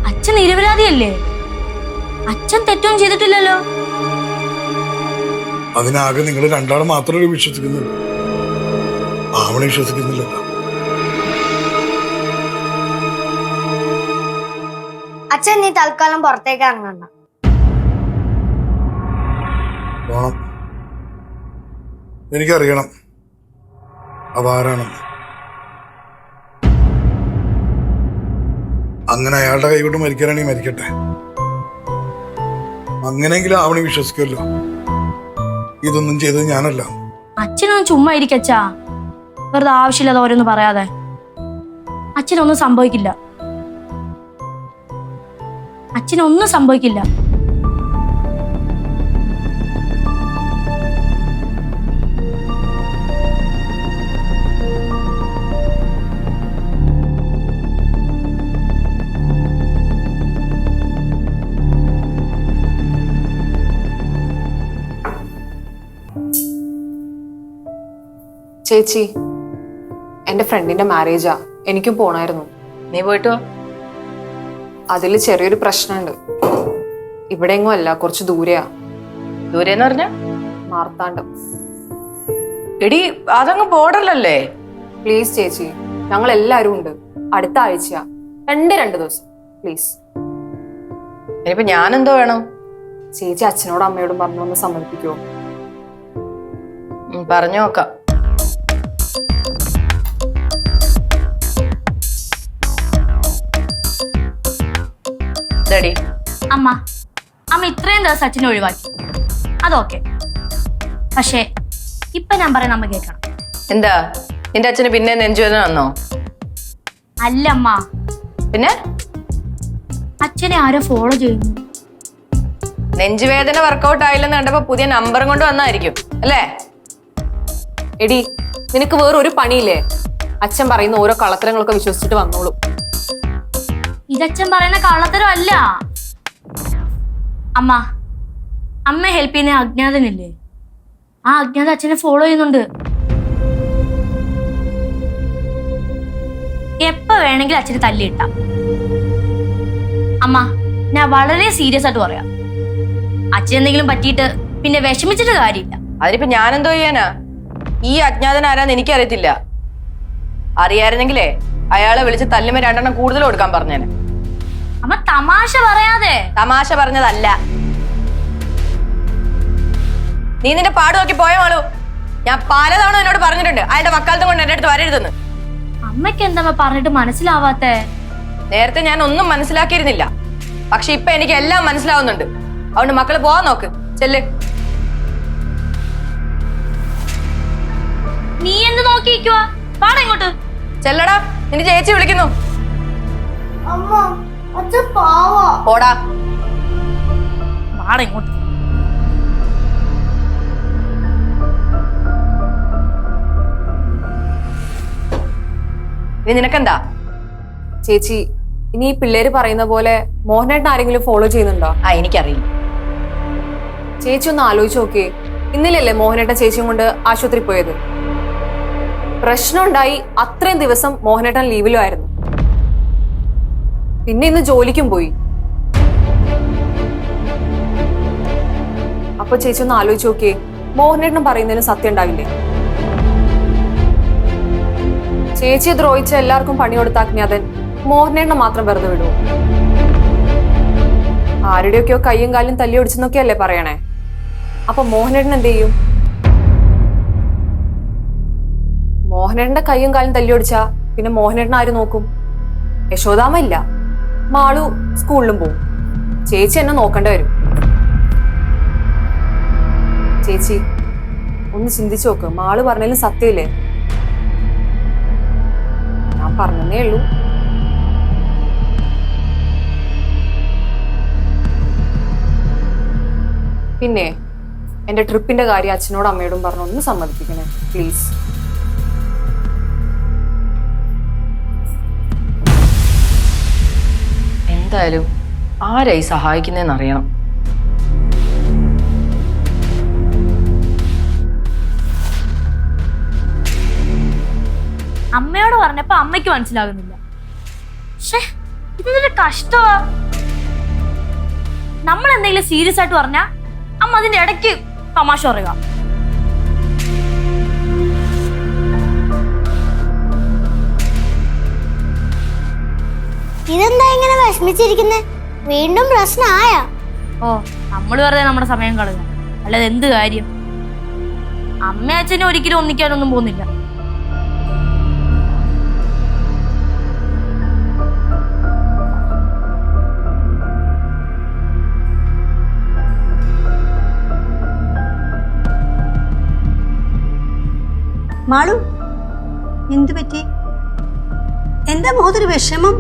അച്ഛൻ നിരപരാധിയല്ലേ? അച്ഛൻ തെറ്റൊന്നും ചെയ്തിട്ടില്ലല്ലോ. അതിനാകെ നിങ്ങൾ രണ്ടാളും മാത്രമേ വിശ്വസിക്കുന്നുള്ളൂ. ആവണി വിശ്വസിക്കുന്നില്ല. അച്ഛൻ നീ തൽക്കാലം പുറത്തേക്ക് ഇറങ്ങണ്ട. പോണം. എനിക്കറിയണം അവാരാണെന്ന്. അങ്ങനെ അയാളുടെ കൈകൊണ്ട് മരിക്കാനാണെങ്കിൽ മരിക്കട്ടെ. അങ്ങനെയെങ്കിലും ആവണി വിശ്വസിക്കുമല്ലോ ഇതൊന്നും ചെയ്തത് ഞാനല്ല. അച്ഛനൊന്നും ചുമ്മാ ഇരിക്കച്ചാ, വെറുതെ ആവശ്യമില്ലാതെ ഓരോന്ന് പറയാതെ. അച്ഛനൊന്നും സംഭവിക്കില്ല. അച്ഛനൊന്നും സംഭവിക്കില്ല. ചേച്ചി, എന്റെ ഫ്രണ്ടിന്റെ മാരേജാ, എനിക്കും പോണായിരുന്നു. നീ പോയിട്ടോ? അതില് ചെറിയൊരു പ്രശ്നമുണ്ട്. ഇവിടെ എങ്ങും അല്ല, കുറച്ച് ദൂരെയാ. ദൂരെന്ന് പറഞ്ഞ? മാർത്താണ്ഡം. എടി, അതങ്ങ് ബോർഡറിലല്ലേ? പ്ലീസ് ചേച്ചി, ഞങ്ങൾ എല്ലാരും ഉണ്ട്. അടുത്ത ആഴ്ചയാ. രണ്ട് ദിവസം പ്ലീസ്. ഇനിയിപ്പോ ഞാനെന്തോ വേണം? ചേച്ചി അച്ഛനോടും അമ്മയോടും പറഞ്ഞു ഒന്ന് സമ്മതിപ്പിക്കുമോ? പറഞ്ഞു നോക്കാം. അമ്മ ഇത്രയും ദിവസം അച്ഛനെ ഒഴിവാക്കി, അതൊക്കെ. പക്ഷേ ഇപ്പൊ ഞാൻ പറയുന്ന അമ്മ കേൾക്കണം. എന്താ നിന്റെ അച്ഛന് പിന്നെ നെഞ്ചുവേദന വന്നോ? അല്ലമ്മ, പിന്നെ അച്ഛനെ ആരോ ഫോളോ ചെയ്യുന്നു. നെഞ്ചുവേദന വർക്കൗട്ട് ആയില്ലെന്ന് കണ്ടപ്പോ പുതിയ നമ്പറും കൊണ്ട് വന്നായിരിക്കും അല്ലേ? എടി, നിനക്ക് വേറൊരു പണിയില്ലേ? അച്ഛൻ പറയുന്ന ഓരോ കള്ളത്തരങ്ങളൊക്കെ വിശ്വസിച്ചിട്ട് വന്നോളൂ. ഇതച്ഛൻ പറയുന്ന കള്ളത്തരം അല്ല അമ്മ. അമ്മയെ ഹെൽപ്പ് ചെയ്യുന്ന അജ്ഞാതനില്ലേ, ആ അജ്ഞാത അച്ഛനെ ഫോളോ ചെയ്യുന്നുണ്ട്. എപ്പോ വേണമെങ്കിലും അച്ഛനെ തല്ലിയിട്ടാം. അമ്മ, ഞാൻ വളരെ സീരിയസ് ആയിട്ട് പറയാം. അച്ഛൻ എന്തെങ്കിലും പറ്റിയിട്ട് പിന്നെ വിഷമിച്ചിട്ട് കാര്യമില്ല. അതിനിപ്പോ ഞാനെന്തോ ചെയ്യാനാ? ഈ അജ്ഞാതൻ ആരാന്ന് എനിക്കറിയത്തില്ല. അറിയായിരുന്നെങ്കിലേ അയാളെ വിളിച്ച് തല്ലുമ്പോ 2 എണ്ണം കൂടുതൽ കൊടുക്കാൻ പറഞ്ഞേനെ. അമ്മ തമാശ പറയാതെ. തമാശ പറഞ്ഞതല്ല. നീ നിന്റെ പാട് നോക്കി പോയോ ആളു? ഞാൻ പലതവണ എന്നോട് പറഞ്ഞിട്ടുണ്ട് അയാളുടെ വക്കാലത്തും കൊണ്ട് എന്റെ അടുത്ത് വരരുതെന്ന്. അമ്മയ്ക്ക് എന്താ പറഞ്ഞിട്ട് മനസ്സിലാവാത്തെ? നേരത്തെ ഞാൻ ഒന്നും മനസ്സിലാക്കിയിരുന്നില്ല, പക്ഷെ ഇപ്പൊ എനിക്ക് എല്ലാം മനസ്സിലാവുന്നുണ്ട്. അതുകൊണ്ട് മക്കള് പോവാൻ നോക്ക്. ചെല്ല്. നീ എന്ത് നോക്കിയിരിക്കുവാ? പാടാ ഇങ്ങോട്ട്. ചെല്ലടാ, നിന്റെ ചേച്ചി വിളിക്കുന്നു. പോടാ. പാടാ ഇങ്ങോട്ട്. ഇനി നിനക്കെന്താ? ചേച്ചി, ഇനി ഈ പിള്ളേര് പറയുന്ന പോലെ മോഹനേട്ടൻ ആരെങ്കിലും ഫോളോ ചെയ്യുന്നുണ്ടോ? എനിക്കറിയില്ല. ചേച്ചി ഒന്ന് ആലോചിച്ച് നോക്കിയേ. ഇന്നലെയല്ലേ മോഹനേട്ടൻ ചേച്ചിയും കൊണ്ട് ആശുപത്രി പോയത്? പ്രശ്നം ഉണ്ടായി അത്രയും ദിവസം മോഹനേട്ടൻ ലീവിലും ആയിരുന്നു. പിന്നെ ഇന്ന് ജോലിക്കും പോയി. അപ്പൊ ചേച്ചി ഒന്ന് ആലോചിച്ച് നോക്കിയേ, മോഹനേട്ടൻ പറയുന്നതിന് സത്യം ഉണ്ടാവില്ലേ? ചേച്ചിയെ ദ്രോഹിച്ച എല്ലാവർക്കും പണി കൊടുത്ത അജ്ഞാതൻ മോഹനേട്ടനെ മാത്രം വെറുതെ വിടുവോ? ആരുടെയൊക്കെയോ കയ്യും കാലും തല്ലി ഒടിച്ചെന്നൊക്കെയല്ലേ പറയണേ. അപ്പൊ മോഹനേട്ടൻ എന്ത് ചെയ്യും? മോഹനേട്ടന്റെ കയ്യും കാലും തല്ലി ഒടിച്ചാ പിന്നെ മോഹനേട്ടൻ ആര് നോക്കും? യശോദാമ്മ ഇല്ല, മാളു സ്കൂളിലും പോവും. ചേച്ചി എന്നെ നോക്കേണ്ടി വരും. ചേച്ചി ഒന്ന് ചിന്തിച്ചു നോക്ക്. മാള് പറഞ്ഞാലും സത്യമില്ലേ? ഞാൻ പറഞ്ഞേ ഉള്ളൂ. പിന്നെ എന്റെ ട്രിപ്പിന്റെ കാര്യം അച്ഛനോടും അമ്മയോടും പറഞ്ഞു ഒന്ന് സമ്മതിപ്പിക്കണേ പ്ലീസ്. എന്തായാലും ആരായി സഹായിക്കുന്നതെന്ന് അറിയണം. അമ്മയോട് പറഞ്ഞപ്പോ അമ്മയ്ക്ക് മനസ്സിലാകുന്നില്ല. ഇതൊരു കഷ്ടമാ. നമ്മൾ എന്തെങ്കിലും സീരിയസ് ആയിട്ട് പറഞ്ഞാ അമ്മ അതിന്റെ ഇടയ്ക്ക് തമാശ പറയുക. ഇതെന്താ ഇങ്ങനെ വിഷമിച്ചിരിക്കുന്നേ? വീണ്ടും പ്രശ്നമായ? ഓ, നമ്മൾ വെറുതെ നമ്മുടെ സമയം കളയുക, അല്ലാതെ എന്ത് കാര്യം? അമ്മ അച്ഛനെ ഒരിക്കലും ഒന്നിക്കാനൊന്നും പോകുന്നില്ല. മാളു, എന്തു പറ്റി? എന്താ മുഖത്തൊരു വിഷമം?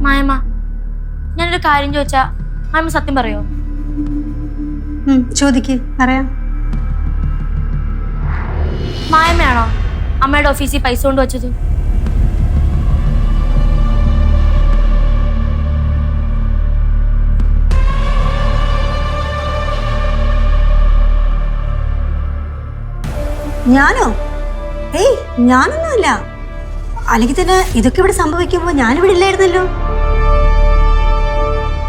മായമ്മ, ഞാനൊരു കാര്യം ചോദിച്ചാ മായമ്മ സത്യം പറയോ? ചോദിക്ക്, പറയാം. മായമ്മയാണോ അമ്മയുടെ ഓഫീസിൽ പൈസ കൊണ്ട് വെച്ചത്? ഞാനോ? ഏയ്, ഞാനൊന്നുമല്ല. അല്ലെങ്കിൽ തന്നെ ഇതൊക്കെ ഇവിടെ സംഭവിക്കുമ്പോ ഞാനിവിടെ ഇല്ലായിരുന്നല്ലോ.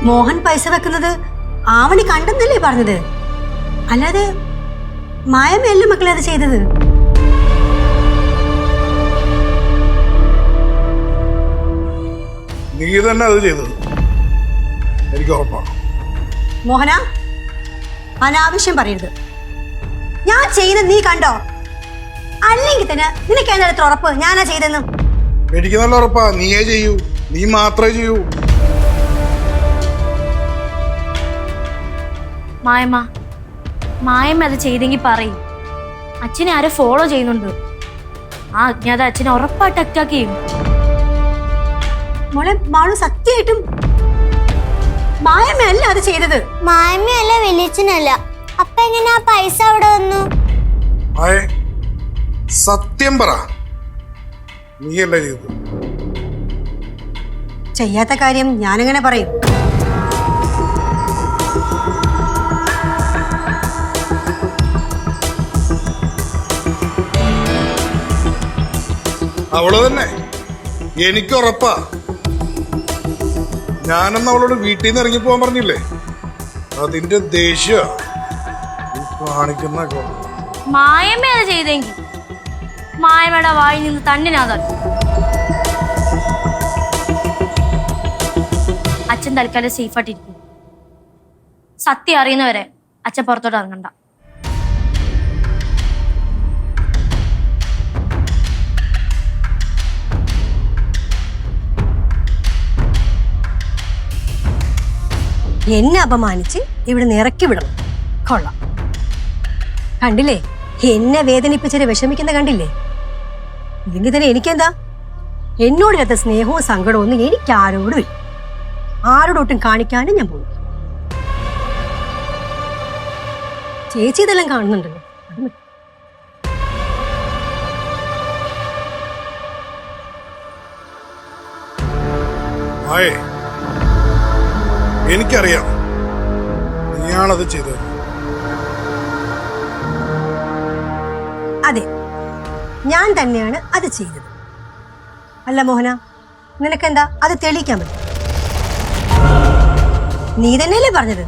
മോഹൻ പൈസ വെക്കുന്നത് ആവണി കണ്ടെന്നല്ലേ പറഞ്ഞത്, അല്ലാതെ മായമ്മയല്ല മക്കളെ അത് ചെയ്തത്. നീ തന്നെ അത് ചെയ്തത്, എനിക്ക് ഉറപ്പാണ്. മോഹന, അനാവശ്യം പറയരുത്. ഞാൻ ചെയ്യുന്നത് നീ കണ്ടോ? അല്ലെങ്കിൽ തന്നെ നിനക്ക് എന്താ ഉറപ്പ് ഞാനാ ചെയ്തെന്നും? എനിക്ക് നല്ല ഉറപ്പാ, നീയേ ചെയ്യൂ, നീ മാത്രമേ ചെയ്യൂ. മായമ്മ, മായമ്മ അത് ചെയ്തെങ്കിൽ പറയും. അച്ഛനെ ആരെ ഫോളോ ചെയ്യുന്നുണ്ട്. ആ അജ്ഞാത അച്ഛനെ ഉറപ്പായിട്ട് അറ്റാക്ക് ചെയ്യും. മോളെ, മാളു സത്യമായിട്ടും മായമ്മയല്ല അത് ചെയ്തത്. മായമ്മയല്ല, വലിയച്ഛനല്ല. അപ്പൊ എങ്ങനെയാ പൈസ അവിടെ വന്നു? ആയേ, സത്യം പറ, നീയല്ല ചെയ്തത്. ചെയ്യാത്ത കാര്യം ഞാനെങ്ങനെ പറയും? അവള് തന്നെ, എനിക്കുറപ്പാ. ഞാനന്ന് അവളോട് വീട്ടിൽ നിന്ന് ഇറങ്ങി പോകാൻ പറഞ്ഞില്ലേ, അതിന്റെ ദേഷ്യ കാണിക്കുന്ന. മായമ്മ അത് ചെയ്തെങ്കിൽ മായമ്മയുടെ വായിൽ നിന്ന് തണ്ണിനാകാൻ. അച്ഛൻ തൽക്കാലം സേഫായിട്ടിരിക്കും. സത്യം അറിയുന്നവരെ അച്ഛൻ പുറത്തോട്ട് ഇറങ്ങണ്ട. എന്നെ അപമാനിച്ച് ഇവിടെ ഇറക്കി വിടണം. കൊള്ളാം. കണ്ടില്ലേ, എന്നെ വേദനിപ്പിച്ചിട്ട് വിഷമിക്കുന്ന കണ്ടില്ലേ? ഇല്ലെങ്കിൽ തന്നെ എനിക്കെന്താ? എന്നോടില്ലാത്ത സ്നേഹവും സങ്കടവും ഒന്നും എനിക്ക് ആരോടും ഇല്ല. ആരോടൊട്ടും കാണിക്കാനും ഞാൻ പോകും. ചേച്ചി ഇതെല്ലാം കാണുന്നുണ്ടല്ലോ, അത് മതി. ആയേ, എനിക്കറിയാം നീയാണത് ചെയ്തത്. അതെ, ഞാൻ തന്നെയാണ് അത് ചെയ്തത്. അല്ല മോഹന, നിനക്കെന്താ അത് തെളിയിക്കാൻ പറ്റും? നീ തന്നെയല്ലേ പറഞ്ഞത്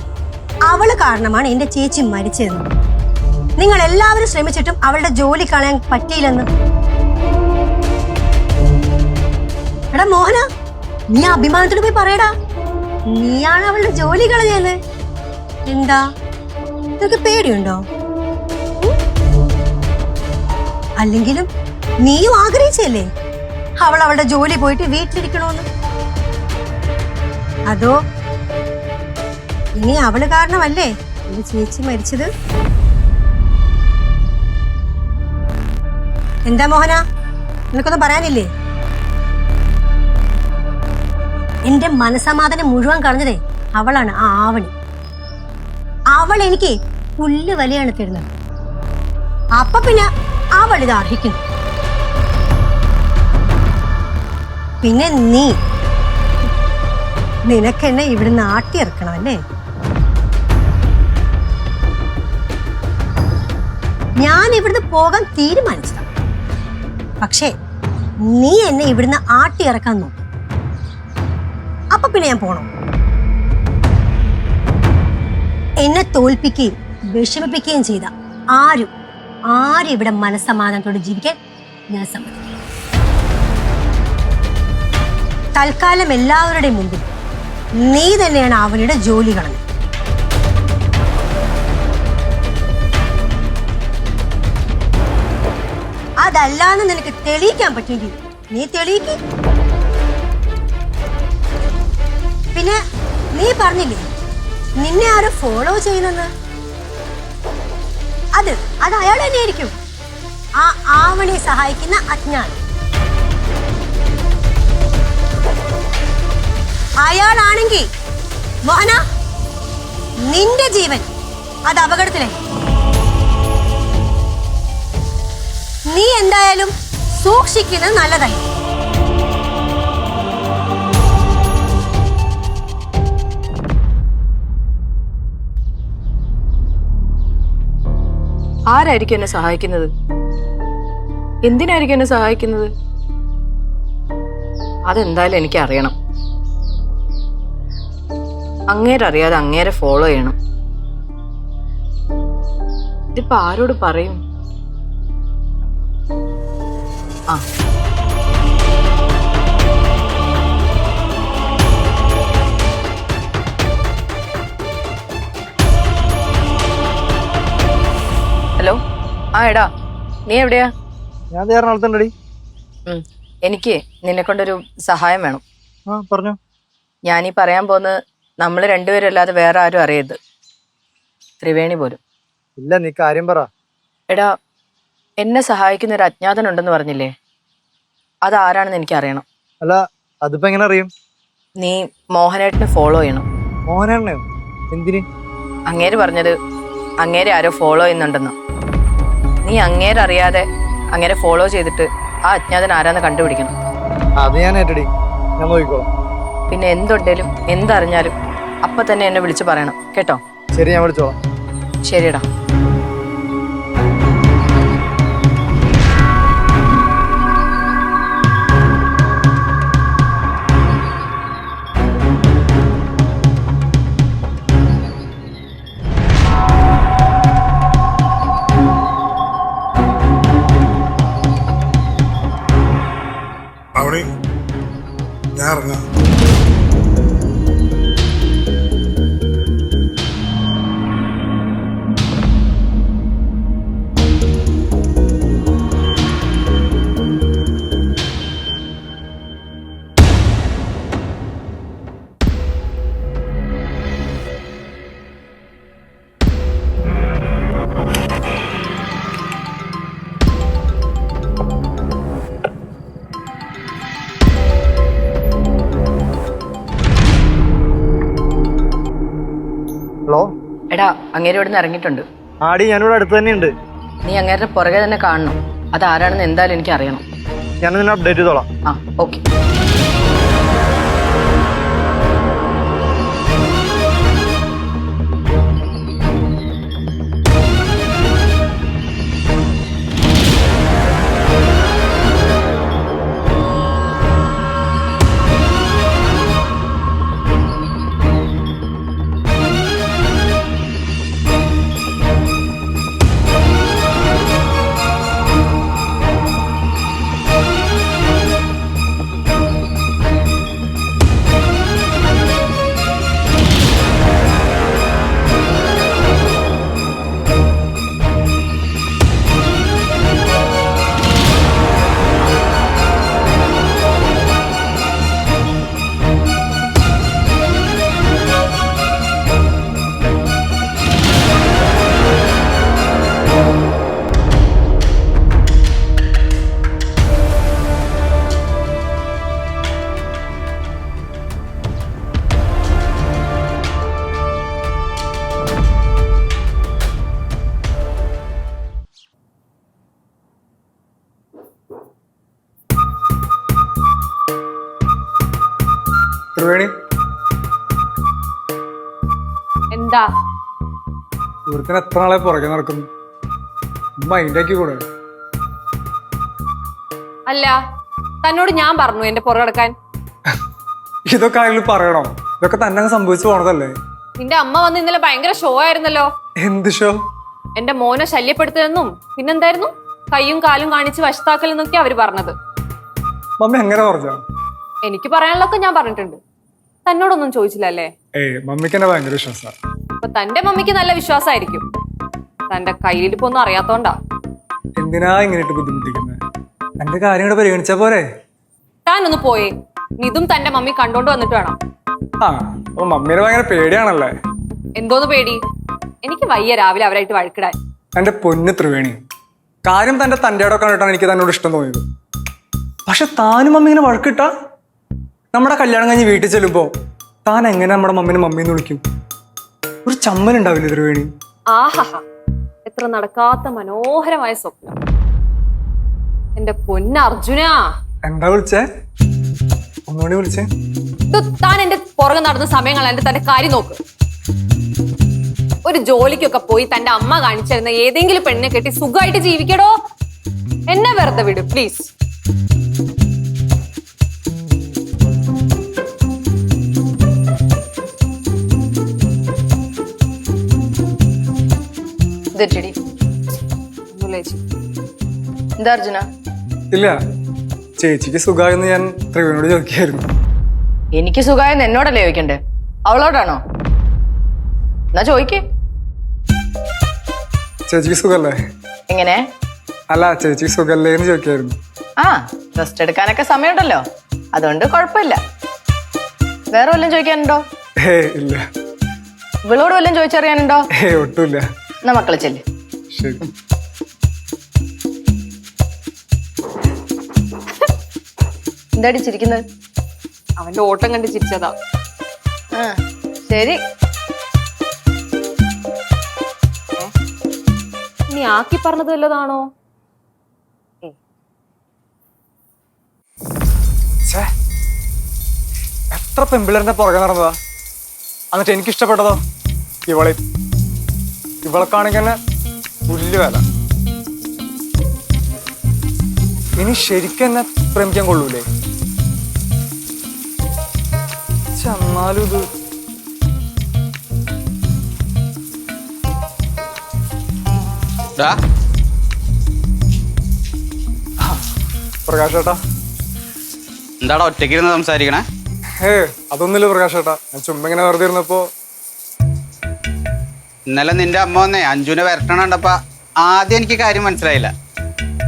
അവള് കാരണമാണ് എന്റെ ചേച്ചി മരിച്ചതെന്ന്. നിങ്ങൾ എല്ലാവരും ശ്രമിച്ചിട്ടും അവളുടെ ജോലി കളയാൻ പറ്റിയില്ലെന്ന്. എടാ മോഹന, നീ അഭിമാനത്തോട് പോയി പറയടാ, നീയാണ് അവളുടെ ജോലി കളഞ്ഞത്. എന്താ നിനക്ക് പേടിയുണ്ടോ? അല്ലെങ്കിലും നീയും ആഗ്രഹിച്ചല്ലേ അവൾ അവളുടെ ജോലി പോയിട്ട് വീട്ടിലിരിക്കണോന്ന്? അതോ ഇനി അവള് കാരണമല്ലേ എന്റെ ചേച്ചി മരിച്ചത്? എന്താ മോഹന, നിനക്കൊന്നും പറയാനില്ലേ? എന്റെ മനസമാധാനം മുഴുവൻ കളഞ്ഞതേ അവളാണ്, ആ ആവണി. അവൾ എനിക്ക് പുല്ല് വലിയാണ് തരുന്നത്. അപ്പൊ പിന്നെ അവൾ ഇത് അർഹിക്കുന്നു. പിന്നെ നിനക്കെന്നെ ഇവിടുന്ന് ആട്ടിയിറക്കണം അല്ലേ? ഞാൻ ഇവിടുന്ന് പോകാൻ തീരുമാനിച്ചതാണ്. പക്ഷേ നീ എന്നെ ഇവിടുന്ന് ആട്ടിയിറക്കാൻ നോക്കും. അപ്പൊ പിന്നെ ഞാൻ പോണം. എന്നെ തോൽപ്പിക്കുകയും വിഷമിപ്പിക്കുകയും ചെയ്ത ആരും ഇവിടെ മനസ്സമാധാനത്തോടെ ജീവിക്കാൻ ഞാൻ സമ്മതിക്കില്ല. തൽക്കാലം എല്ലാവരുടെയും മുമ്പിൽ നീ തന്നെയാണ് അവനുടെ ജോലി കളഞ്ഞത്. അതല്ലാന്ന് നിനക്ക് തെളിയിക്കാൻ പറ്റുമെങ്കിൽ നീ തെളിയിക്ക്. പിന്നെ നീ പറഞ്ഞില്ലേ നിന്നെ ആരും ഫോളോ ചെയ്യുന്നെന്ന്? അത് അയാൾ തന്നെയായിരിക്കും, ആ ആവണെ സഹായിക്കുന്ന അജ്ഞാൻ. അയാളാണെങ്കിൽ മോഹന നിന്റെ ജീവൻ അത് അപകടത്തിലായി. നീ എന്തായാലും സൂക്ഷിക്കുന്നത് നല്ലതായി. ആരായിരിക്കും എന്നെ സഹായിക്കുന്നത്? എന്തിനായിരിക്കും എന്നെ സഹായിക്കുന്നത്? അതെന്തായാലും എനിക്ക് അറിയണം. അങ്ങേരറിയാതെ അങ്ങേരെ ഫോളോ ചെയ്യണം. ഇതിപ്പോ ആരോട് പറയും? ആ ഹലോ, ആ എടാ, നീ എവിടെയാ? ഞാൻ എറണാകുളത്തുണ്ടടി. എനിക്ക് നിന്നെ കൊണ്ടൊരു സഹായം വേണം. ആ പറഞ്ഞോ. ഞാനീ പറയാൻ പോകുന്നത് നമ്മൾ രണ്ടുപേരും അല്ലാതെ വേറെ ആരും അറിയരുത്, ത്രിവേണി പോലും. ഇല്ല, നീ കാര്യം പറ. എടാ, എന്നെ സഹായിക്കുന്ന ഒരു അജ്ഞാതനുണ്ടെന്ന് പറഞ്ഞില്ലേ, അതാരാണെന്ന് എനിക്ക് അറിയണം. അല്ല, അതിപ്പോ എങ്ങനെ അറിയും? നീ മോഹനേട്ടനെ ഫോളോ ചെയ്യണം. മോഹനെണ്ണയോ? എന്തിന്? അങ്ങേര് പറഞ്ഞത് അങ്ങേരെ ആരോ ഫോളോ ചെയ്യുന്നുണ്ടെന്ന്. നീ അങ്ങേരറിയാതെ അങ്ങേരെ ഫോളോ ചെയ്തിട്ട് ആ അജ്ഞാതൻ ആരാന്ന് കണ്ടുപിടിക്കണം. അത് ഞാൻ ഏറ്റടി, ഞാൻ നോക്കിക്കോളാം. പിന്നെ എന്തുണ്ടേലും എന്തറിഞ്ഞാലും അപ്പൊ തന്നെ എന്നെ വിളിച്ച് പറയണം കേട്ടോ? ശരി, ഞാൻ വിളിച്ചോളാം. ശരിടാ. അവിടെ ഞാൻ ഇറങ്ങാം. ഹലോ. എടാ, അങ്ങേര് ഇവിടെ നിന്ന് ഇറങ്ങിയിട്ടുണ്ട്. ആടി, ഞാനിവിടെ അടുത്ത് തന്നെയുണ്ട്. നീ അങ്ങേരുടെ പുറകെ തന്നെ കാണണം. അതാരാണെന്ന് എന്തായാലും എനിക്ക് അറിയണം. ഞാൻ നിന്നെ അപ്ഡേറ്റ് ചെയ്തോളാം. ആ, ഓക്കെ. ത്രിവേണി, എന്താ? ഇവർക്കിന് എത്ര നാളെ പുറകെ നടക്കുന്നു? മൈൻഡാക്കി കൂടെ? അല്ല, തന്നോട് ഞാൻ പറഞ്ഞു എന്റെ പുറകെ നടക്കാൻ. ഇതൊക്കെ അയാൾ പറയണോ? ഇതൊക്കെ തന്നെ അങ്ങ് സംഭവിച്ചു പോണതല്ലേ? നിന്റെ അമ്മ വന്ന് ഇന്നലെ ഭയങ്കര ഷോ ആയിരുന്നല്ലോ. എന്ത് ഷോ? എന്റെ മോനെ ശല്യപ്പെടുത്തതെന്നും പിന്നെന്തായിരുന്നു കയ്യും കാലും കാണിച്ച് വശത്താക്കലെന്നൊക്കെ അവര് പറഞ്ഞത്. മമ്മി എങ്ങനെ പറഞ്ഞോ? എനിക്ക് പറയാനുള്ളതൊക്കെ ഞാൻ പറഞ്ഞിട്ടുണ്ട്. തന്നോടൊന്നും ചോദിച്ചില്ലല്ലേ? മമ്മിക്ക് എന്നെ ഭയങ്കര വിശ്വാസമാണ്. അപ്പൊ തന്റെ മമ്മിക്ക് നല്ല വിശ്വാസമായിരിക്കും. തന്റെ കയ്യിലിപ്പോ ഒന്നും അറിയാത്തോണ്ടാ. എന്തിനാ ഇങ്ങനെയിട്ട് ബുദ്ധിമുട്ടിക്കുന്നത്? എന്റെ കാര്യം കൂടെ പരിഗണിച്ചാ പോരെ? താനൊന്ന് പോയേ. ഇതും തന്റെ മമ്മി കണ്ടോണ്ട് വന്നിട്ട് വേണം. അപ്പൊ മമ്മീനെ ഭയങ്കര പേടിയാണല്ലേ? എന്തോന്ന് പേടി? എനിക്ക് വയ്യ രാവിലെ അവരായിട്ട് വഴക്കിടാൻ. എന്റെ പൊന്ന് ത്രിവേണി, കാര്യം തന്റെ ഇടമൊക്കെ കണ്ടിട്ടാണ് എനിക്ക് തന്നോട് ഇഷ്ടം തോന്നിയത്. പക്ഷെ താനും മമ്മി ഇങ്ങനെ വഴക്കിട്ടാ നമ്മുടെ കല്യാണം കഴിഞ്ഞ് വീട്ടിൽ ചെല്ലുമ്പോ താൻ എങ്ങനെ നമ്മുടെ മമ്മീനെ മമ്മീന്ന് വിളിക്കും? ഒരു ചമ്മലുണ്ടാവില്ലേ ത്രിവേണി? ആഹാ, എത്ര നടക്കാത്ത മനോഹരമായ സ്വപ്നം. എന്റെ പൊന്ന് അർജുനാ. എന്താ വിളിച്ചേ? ഒന്നുകൂടി വിളിച്ചേ. താൻ എന്റെ പുറകെ നടന്ന സമയം കളയാണ്ട് തന്റെ കാര്യം നോക്ക്. ഒരു ജോലിക്കൊക്കെ പോയി തന്റെ അമ്മ കാണിച്ചിരുന്ന ഏതെങ്കിലും പെണ്ണിനെ കെട്ടി സുഖമായിട്ട് ജീവിക്കടോ. എന്നെ വെറുതെ വിട് പ്ലീസ്. എന്താ അർജുന? ഇല്ല, ചേച്ചിക്ക് സുഖമായെന്ന് ഞാൻ ത്രിവേണിയോട് ചോദിക്കായിരുന്നു. എനിക്ക് സുഖമായെന്ന് എന്നോടല്ലേ ചോദിക്കണ്ടേ? അവളോടാണോ? എന്നാ ചോദിക്കേ. ചേച്ചിക്ക് സുഖല്ലേ? എങ്ങനെ? അല്ല, ചേച്ചിക്ക് സുഖല്ലേ എന്ന് ചോദിക്കായിരുന്നു. ആ, റെസ്റ്റ് എടുക്കാനൊക്കെ സമയമുണ്ടല്ലോ, അതുകൊണ്ട് കുഴപ്പമില്ല. വേറെ വല്ലതും ചോദിക്കാനുണ്ടോ? ഇല്ല. ഇവളോട് വല്ലതും ചോദിച്ചറിയാനുണ്ടോ? ഒട്ടുമില്ല. എന്നാ മക്കളെ ചെല്ല്. ശരി. എന്താടി ചിരിക്കുന്നത്? അവന്റെ ഓട്ടം കണ്ട് ചിരിച്ചതാ. ആ ശരി. നീ ആക്കി പറഞ്ഞത് വല്ലതാണോ? എത്ര പെമ്പിളറിന്റെ പുറകെ നടന്നതാ, എന്നിട്ട് എനിക്ക് ഇഷ്ടപ്പെട്ടതോ ഇവളക്കാണെങ്കിൽ തന്നെ പുല്ല് വില. ഇനി ശരിക്കും എന്നെ പ്രേമിക്കാൻ കൊള്ളൂലേ? എന്നാലും ഇത് പ്രകാശ് ചേട്ടാ. എന്താടാ ഒറ്റയ്ക്കിരുന്ന് സംസാരിക്കണേ? അതൊന്നുമില്ല പ്രകാശ് ചേട്ടാ, ഞാൻ ചുമ്മാ ഇങ്ങനെ വെറുതെ ഇരുന്നപ്പോ. ഇന്നലെ നിന്റെ അമ്മ വന്നേ അഞ്ജുനെ വരട്ടണ കണ്ടപ്പോ ആദ്യം എനിക്ക് കാര്യം മനസ്സിലായില്ല,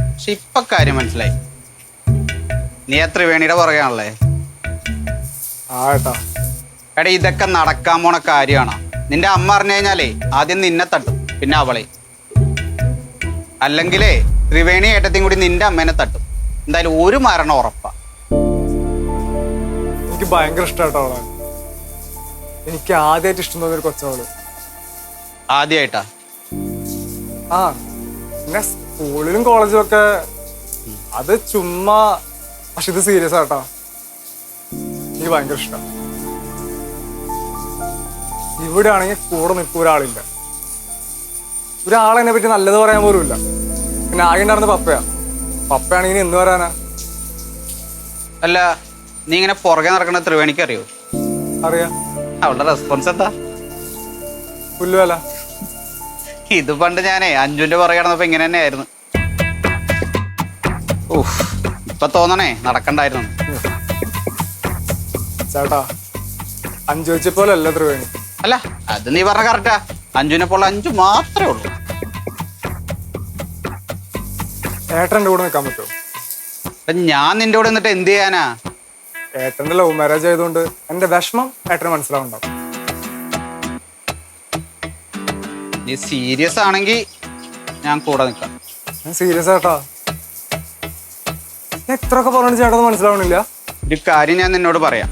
പക്ഷെ ഇപ്പൊ കാര്യം മനസ്സിലായി. നീ ആ ത്രിവേണിയുടെ പുറകെയാണല്ലേ? എടാ, ഇതൊക്കെ നടക്കാൻ പോണ കാര്യമാണോ? നിന്റെ അമ്മ അറിഞ്ഞു കഴിഞ്ഞാലേ ആദ്യം നിന്നെ തട്ടും, പിന്നെ അവളെ. അല്ലെങ്കിലേ ത്രിവേണി ഏട്ടത്തെയും കൂടി നിന്റെ അമ്മേനെ തട്ടും. എന്തായാലും ഒരു മരണം ഉറപ്പാ. എനിക്ക് ഭയങ്കര ഇഷ്ടമായിട്ടോ അവളെ. എനിക്ക് ആദ്യമായിട്ട് ഇഷ്ടം തോന്നിയൊരു കൊച്ചവള്. ആദ്യമായിട്ടാ? പിന്നെ സ്കൂളിലും കോളേജിലും ഒക്കെ അത് ചുമ്മാ, പക്ഷെ ഇത് സീരിയസ് ആട്ടാ. എനിക്ക് ഭയങ്കര ഇഷ്ടം. ഇവിടെ ആണെങ്കിൽ കൂടെ നിൽക്കും ഒരാളില്ല. ഒരാളെന്നെ പറ്റി നല്ലത് പറയാൻ പോലും ഇല്ല. പിന്നെ ആകെ ഉണ്ടായിരുന്ന പപ്പയാണെങ്കിൽ എന്ത് പറയാനാ? അല്ല, നീ ഇങ്ങനെ പുറകെ നടക്കണ ത്രിവേണിക്ക് അറിയോ? അറിയാം. അവളുടെ റെസ്പോൺസ് എന്താ? പുല്ലുവല്ല. ഇത് പണ്ട് ഞാനേ അഞ്ജുന്റെ പുറകെ നടന്നപ്പോ ഇങ്ങനെ തന്നെ ആയിരുന്നു. ഇപ്പൊ തോന്നണേ നടക്കണ്ടായിരുന്നു. ചേട്ടാ, അഞ്ചു വെച്ചപ്പോലല്ല ത്രിവേണി. അല്ല, അത് നീ പറഞ്ഞ കറക്റ്റാ. അഞ്ജുനെ പോലെ അഞ്ചു മാത്രമേ ഉള്ളൂ. ഏട്ടൻ്റെ കൂടെ നിൽക്കാൻ പറ്റുമോ? ഞാൻ നിന്റെ കൂടെ നിന്നിട്ട് എന്ത് ചെയ്യാനാ? ഏട്ടൻ്റെ ലവ് മാരേജ് ആയതുകൊണ്ട് എന്റെ വിഷമം ഏട്ടന് മനസ്സിലാവുണ്ടാവും. നീ സീരിയസ് ആണെങ്കിൽ ഞാൻ കൂടെ നിൽക്കാം. ഞാൻ സീരിയസ് ആട്ടാ. എത്രയൊക്കെ പറഞ്ഞു ചേട്ടത് മനസ്സിലാവണില്ല. ഒരു കാര്യം ഞാൻ നിന്നോട് പറയാം.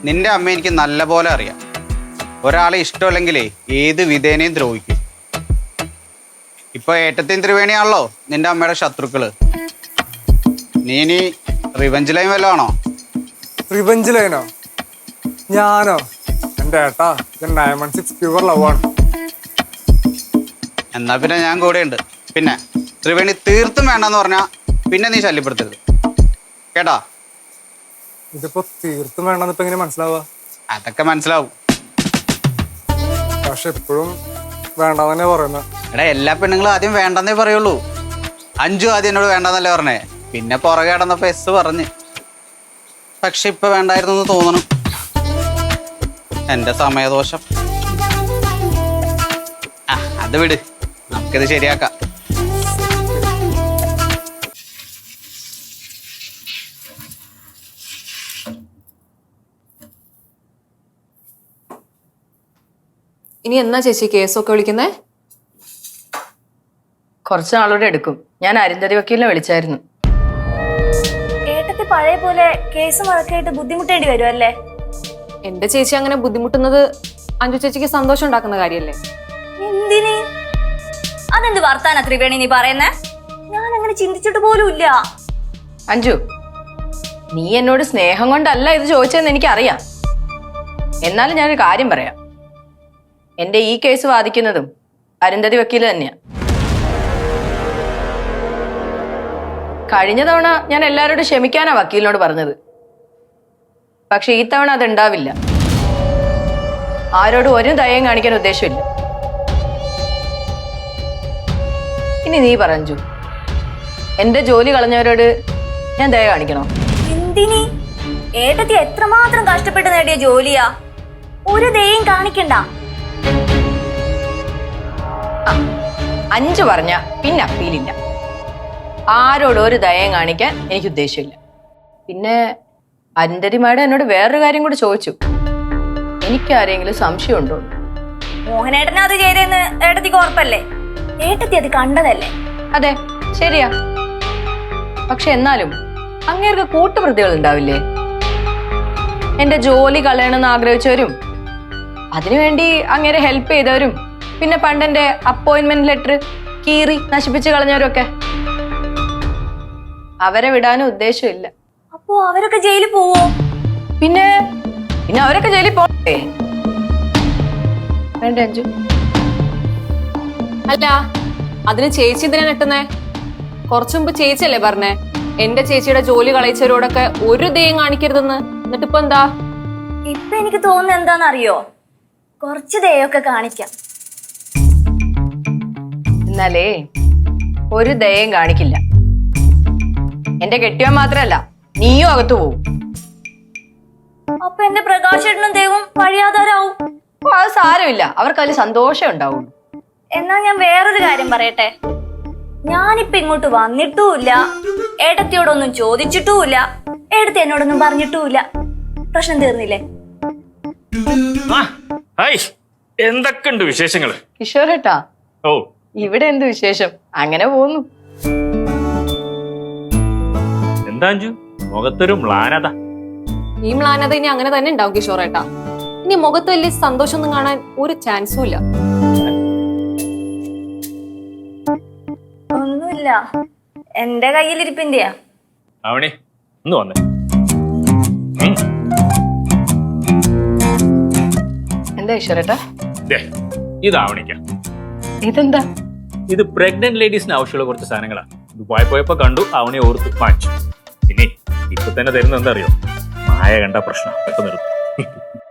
നിന്റെ അമ്മ എനിക്ക് നല്ല പോലെ അറിയാം. ഒരാളെ ഇഷ്ടമല്ലെങ്കിലേ ഏത് വിധേനയും ദ്രോഹിക്കും. ഇപ്പൊ ഏട്ടത്തെയും ത്രിവേണിയാണല്ലോ നിന്റെ അമ്മയുടെ ശത്രുക്കള്. നീ ഇനി റിവെഞ്ച് ലൈൻ വല്ലതും ആണോ? റിവെഞ്ച് ലൈനോ? ഞാനോ? എന്റെ ഏട്ടാ, ഇത് 916 പ്യൂർ ലവ് ആണ്. എന്നാ പിന്നെ ഞാൻ കൂടെയുണ്ട്. പിന്നെ ത്രിവേണി തീർത്തും വേണ്ടെന്ന് പറഞ്ഞാ പിന്നെ നീ ശല്യപ്പെടുത്തരുത് കേട്ടാ. ഇതിപ്പോ തീർത്തും വേണ്ടെന്ന് ഇപ്പൊ എങ്ങനെ മനസ്സിലാവുക? അതൊക്കെ മനസ്സിലാവും. പക്ഷെ എപ്പോഴും വേണ്ടാന്ന് തന്നെ പറയുന്നത്. എടാ എല്ലാ പെണ്ണുങ്ങളും ആദ്യം വേണ്ടെന്നേ പറയുള്ളൂ. അഞ്ചു ആദ്യം എന്നോട് വേണ്ടെന്നല്ലേ പറഞ്ഞേ, പിന്നെ പുറകെ കിടന്നപ്പോ എസ് പറഞ്ഞ്. പക്ഷെ ഇപ്പൊ വേണ്ടായിരുന്നു എന്ന് തോന്നണം. എന്റെ സമയദോഷം. അത് വിട്, നമുക്കിത് ശരിയാക്കാം. ഇനി എന്നാ ചേച്ചി കേസൊക്കെ വിളിക്കുന്നേ? കുറച്ച് നാളോടെ എടുക്കും. ഞാൻ അരുന്ധതി വക്കീലിനെ വിളിച്ചായിരുന്നു. ഏട്ടത്തി പഴയ പോലെ കേസ് വഴക്കായിട്ട് ബുദ്ധിമുട്ടേണ്ടി വരും അല്ലേ? എന്റെ ചേച്ചി അങ്ങനെ ബുദ്ധിമുട്ടുന്നത് അഞ്ജു ചേച്ചിക്ക് സന്തോഷം ഉണ്ടാക്കുന്ന കാര്യല്ലേ? എന്തിന്? അതെന്ത് വർത്താന ത്രിവേണി നീ പറയുന്നേ? ഞാൻ അങ്ങനെ ചിന്തിച്ചിട്ട് പോലും ഇല്ല. അഞ്ജു, നീ എന്നോട് സ്നേഹം കൊണ്ടല്ല ഇത് ചോദിച്ചതെന്ന് എനിക്കറിയാം. എന്നാലും ഞാനൊരു കാര്യം പറയാം. എന്റെ ഈ കേസ് വാദിക്കുന്നതും അരുന്ധതി വക്കീല് തന്നെയാ. കഴിഞ്ഞ തവണ ഞാൻ എല്ലാവരോടും ക്ഷമിക്കാനാ വക്കീലിനോട് പറഞ്ഞത്. പക്ഷെ ഈ തവണ അതുണ്ടാവില്ല. ആരോടും ഒരു ദയം കാണിക്കാൻ ഉദ്ദേശമില്ല. ഇനി നീ പറഞ്ഞു, എന്റെ ജോലി കളഞ്ഞവരോട് ഞാൻ ദയ കാണിക്കണോ? എന്തിന്? ഏട്ടത്തി എത്രമാത്രം കഷ്ടപ്പെട്ട് നേടിയ ജോലിയാ, ഒരു ദയം കാണിക്കണ്ട. അഞ്ചു പറഞ്ഞ പിന്നെ അപ്പീലില്ല. ആരോടും ഒരു ദയം കാണിക്കാൻ എനിക്ക് ഉദ്ദേശമില്ല. പിന്നെ അരുന്ധതി മാഡം എന്നോട് വേറൊരു കാര്യം കൂടി ചോദിച്ചു. എനിക്ക് ആരെങ്കിലും സംശയമുണ്ടോ? മോഹനേട്ടനെ അത് ചെയ്തെന്ന് ഏട്ടത്തിക്ക് ഉറപ്പല്ലേ? ഏട്ടത്തി അത് കണ്ടതല്ലേ? അതെ, ശരിയാ. പക്ഷെ എന്നാലും അങ്ങേർക്ക് കൂട്ടുപ്രതികൾ ഉണ്ടാവില്ലേ? എന്റെ ജോലി കളയണമെന്ന് ആഗ്രഹിച്ചവരും അതിനുവേണ്ടി അങ്ങേരെ ഹെൽപ്പ് ചെയ്തവരും പിന്നെ പണ്ടെന്റെ അപ്പോയിന്റ്മെന്റ് ലെറ്റർ കീറി നശിപ്പിച്ച് കളഞ്ഞവരൊക്കെ. അവരെ വിടാനും ഉദ്ദേശമില്ല. അപ്പോ അവരൊക്കെ ജയിലിൽ പോവോ? പിന്നെ പിന്നെ അവരൊക്കെ ജയിലിൽ പോകണ്ടേ? വേണ്ട അഞ്ജു. അല്ല, അതിന് ചേച്ചി എന്തിനാ നെട്ടുന്നേ? കുറച്ചു മുമ്പ് ചേച്ചിയല്ലേ പറഞ്ഞേ എന്റെ ചേച്ചിയുടെ ജോലി കളയിച്ചവരോടൊക്കെ ഒരു ദയം കാണിക്കരുതെന്ന്. എന്നിട്ടിപ്പോ എന്താ? ഇപ്പൊ എനിക്ക് തോന്നുന്നത് എന്താണെന്നറിയോ? കുറച്ച് ദയൊക്കെ കാണിക്കാം. എന്നാലേ ഒരു ദയം കാണിക്കില്ല. എന്റെ കെട്ടിയവൻ മാത്രല്ല, നീയും അകത്തു പോവും. അപ്പൊ എന്റെ പ്രകാശേട്ടനും ദൈവം വഴിയാധാരാവും. അത് സാരമില്ല, അവർക്ക് അതിൽ സന്തോഷം ഉണ്ടാവുള്ളൂ. എന്നാ ഞാൻ വേറൊരു കാര്യം പറയട്ടെ. ഞാനിപ്പൊ ഇങ്ങോട്ട് വന്നിട്ടുമില്ല, ഏട്ടത്തിയോടൊന്നും ചോദിച്ചിട്ടുമില്ല, ഏട്ടത്തി എന്നോടൊന്നും പറഞ്ഞിട്ടുമില്ല. പ്രശ്നം തീർന്നില്ലേ? എന്തൊക്കെയുണ്ട് വിശേഷങ്ങള്? കിഷോറേട്ടാ, ഓ, ഇവിടെ എന്ത് വിശേഷം? അങ്ങനെ പോകുന്നു. എന്താ അഞ്ജു മുഖത്തൊരു മ്ലാനത? ഈ മ്ലാനത ഇനി അങ്ങനെ തന്നെ ഉണ്ടാവും കിഷോറേട്ടാ. ഇനി മുഖത്ത് വലിയ സന്തോഷമൊന്നും കാണാൻ ഒരു ചാൻസും ഇല്ല. ഒന്നുമില്ല, എന്റെ കയ്യിലിരിപ്പിന്റെയാ. അവണി ഒന്ന് വന്നേ. എന്താ കിഷോറേട്ടാ? ഇത് ആവണിക്ക. ഇതെന്താ? ഇത് പ്രഗ്നന്റ് ലേഡീസിന് ആവശ്യമുള്ള കുറച്ച് സാധനങ്ങളാണ്. ദുബായ് പോയപ്പോ കണ്ടു, അവനെ ഓർത്ത് വാങ്ങിച്ചു. പിന്നെ ഇപ്പൊ തന്നെ തരുന്ന എന്താ അറിയോ? മായ കണ്ട പ്രശ്നം പെട്ടെന്ന് നിർത്തും.